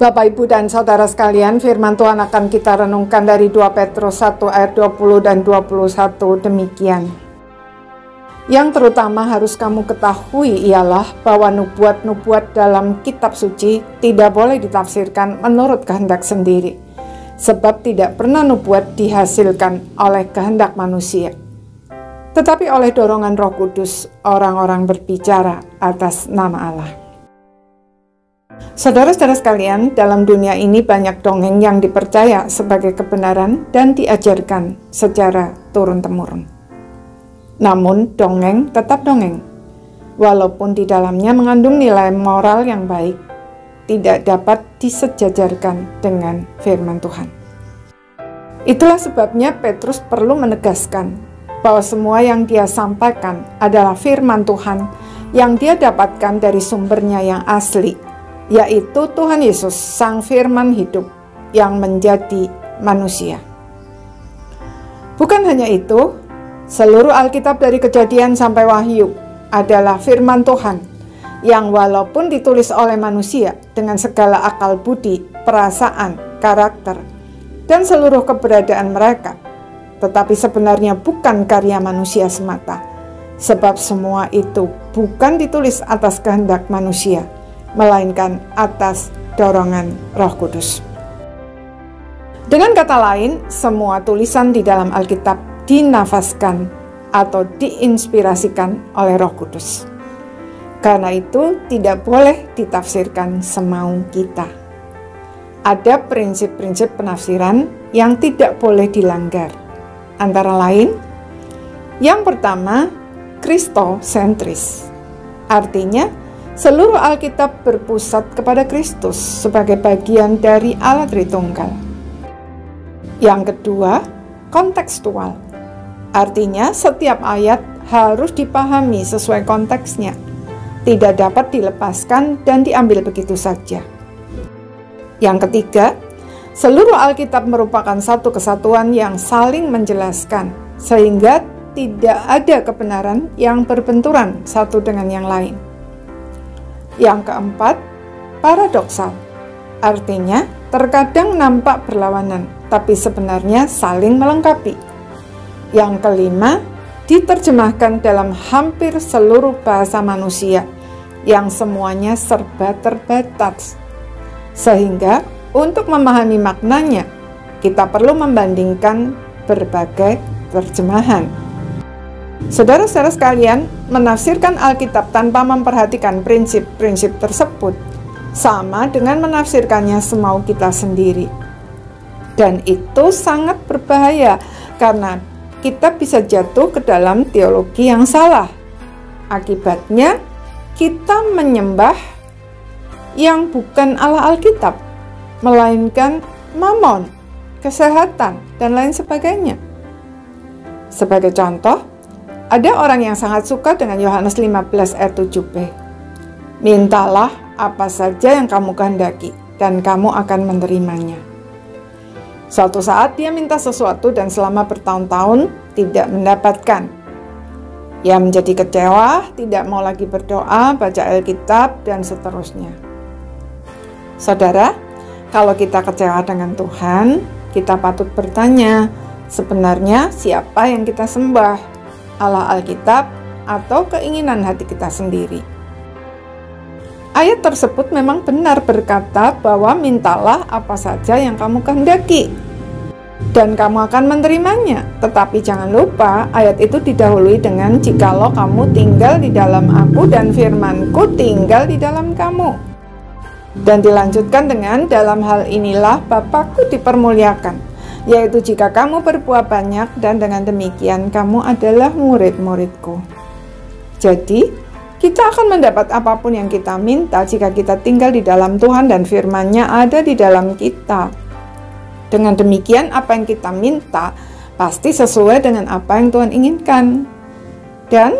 Bapak, Ibu, dan Saudara sekalian, firman Tuhan akan kita renungkan dari 2 Petrus 1 ayat 20 dan 21 demikian. Yang terutama harus kamu ketahui ialah bahwa nubuat-nubuat dalam kitab suci tidak boleh ditafsirkan menurut kehendak sendiri, sebab tidak pernah nubuat dihasilkan oleh kehendak manusia, tetapi oleh dorongan Roh Kudus orang-orang berbicara atas nama Allah. Saudara-saudara sekalian, dalam dunia ini banyak dongeng yang dipercaya sebagai kebenaran dan diajarkan secara turun-temurun. Namun, dongeng tetap dongeng, walaupun di dalamnya mengandung nilai moral yang baik, tidak dapat disejajarkan dengan firman Tuhan. Itulah sebabnya Petrus perlu menegaskan bahwa semua yang dia sampaikan adalah firman Tuhan yang dia dapatkan dari sumbernya yang asli, yaitu Tuhan Yesus, Sang Firman hidup yang menjadi manusia. Bukan hanya itu, seluruh Alkitab dari Kejadian sampai Wahyu adalah firman Tuhan yang walaupun ditulis oleh manusia dengan segala akal budi, perasaan, karakter, dan seluruh keberadaan mereka, tetapi sebenarnya bukan karya manusia semata, sebab semua itu bukan ditulis atas kehendak manusia, melainkan atas dorongan Roh Kudus. Dengan kata lain, semua tulisan di dalam Alkitab dinafaskan atau diinspirasikan oleh Roh Kudus. Karena itu tidak boleh ditafsirkan semau kita. Ada prinsip-prinsip penafsiran yang tidak boleh dilanggar. Antara lain, yang pertama, kristosentris. Artinya, seluruh Alkitab berpusat kepada Kristus sebagai bagian dari Allah Tritunggal. Yang kedua, kontekstual. Artinya setiap ayat harus dipahami sesuai konteksnya, tidak dapat dilepaskan dan diambil begitu saja. Yang ketiga, seluruh Alkitab merupakan satu kesatuan yang saling menjelaskan, sehingga tidak ada kebenaran yang berbenturan satu dengan yang lain. Yang keempat, paradoksal. Artinya, terkadang nampak berlawanan, tapi sebenarnya saling melengkapi. Yang kelima, diterjemahkan dalam hampir seluruh bahasa manusia, yang semuanya serba terbatas. Sehingga, untuk memahami maknanya, kita perlu membandingkan berbagai terjemahan. Saudara-saudara sekalian, menafsirkan Alkitab tanpa memperhatikan prinsip-prinsip tersebut sama dengan menafsirkannya semau kita sendiri. Dan itu sangat berbahaya karena kita bisa jatuh ke dalam teologi yang salah. Akibatnya, kita menyembah yang bukan Allah Alkitab, melainkan mamon, kesehatan, dan lain sebagainya. Sebagai contoh, ada orang yang sangat suka dengan Yohanes 15 ayat 7b. Mintalah apa saja yang kamu kehendaki, dan kamu akan menerimanya. Suatu saat dia minta sesuatu dan selama bertahun-tahun tidak mendapatkan. Ia menjadi kecewa, tidak mau lagi berdoa, baca Alkitab, dan seterusnya. Saudara, kalau kita kecewa dengan Tuhan, kita patut bertanya, sebenarnya siapa yang kita sembah? Allah Alkitab atau keinginan hati kita sendiri? Ayat tersebut memang benar berkata bahwa mintalah apa saja yang kamu kehendaki dan kamu akan menerimanya. Tetapi jangan lupa ayat itu didahului dengan jikalau kamu tinggal di dalam aku dan firmanku tinggal di dalam kamu. Dan dilanjutkan dengan dalam hal inilah Bapakku dipermuliakan, yaitu jika kamu berbuah banyak dan dengan demikian kamu adalah murid-muridku. Jadi, kita akan mendapat apapun yang kita minta jika kita tinggal di dalam Tuhan dan firman-Nya ada di dalam kita. Dengan demikian, apa yang kita minta pasti sesuai dengan apa yang Tuhan inginkan. Dan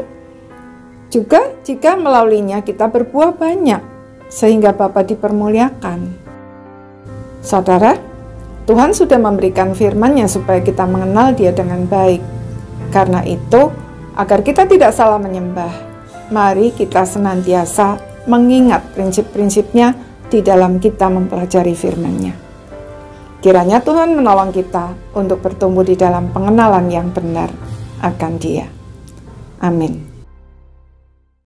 juga jika melaluinya kita berbuah banyak, sehingga Bapa dipermuliakan. Saudara, Tuhan sudah memberikan firman-Nya supaya kita mengenal Dia dengan baik. Karena itu, agar kita tidak salah menyembah, mari kita senantiasa mengingat prinsip-prinsipnya di dalam kita mempelajari firman-Nya. Kiranya Tuhan menolong kita untuk bertumbuh di dalam pengenalan yang benar akan Dia. Amin.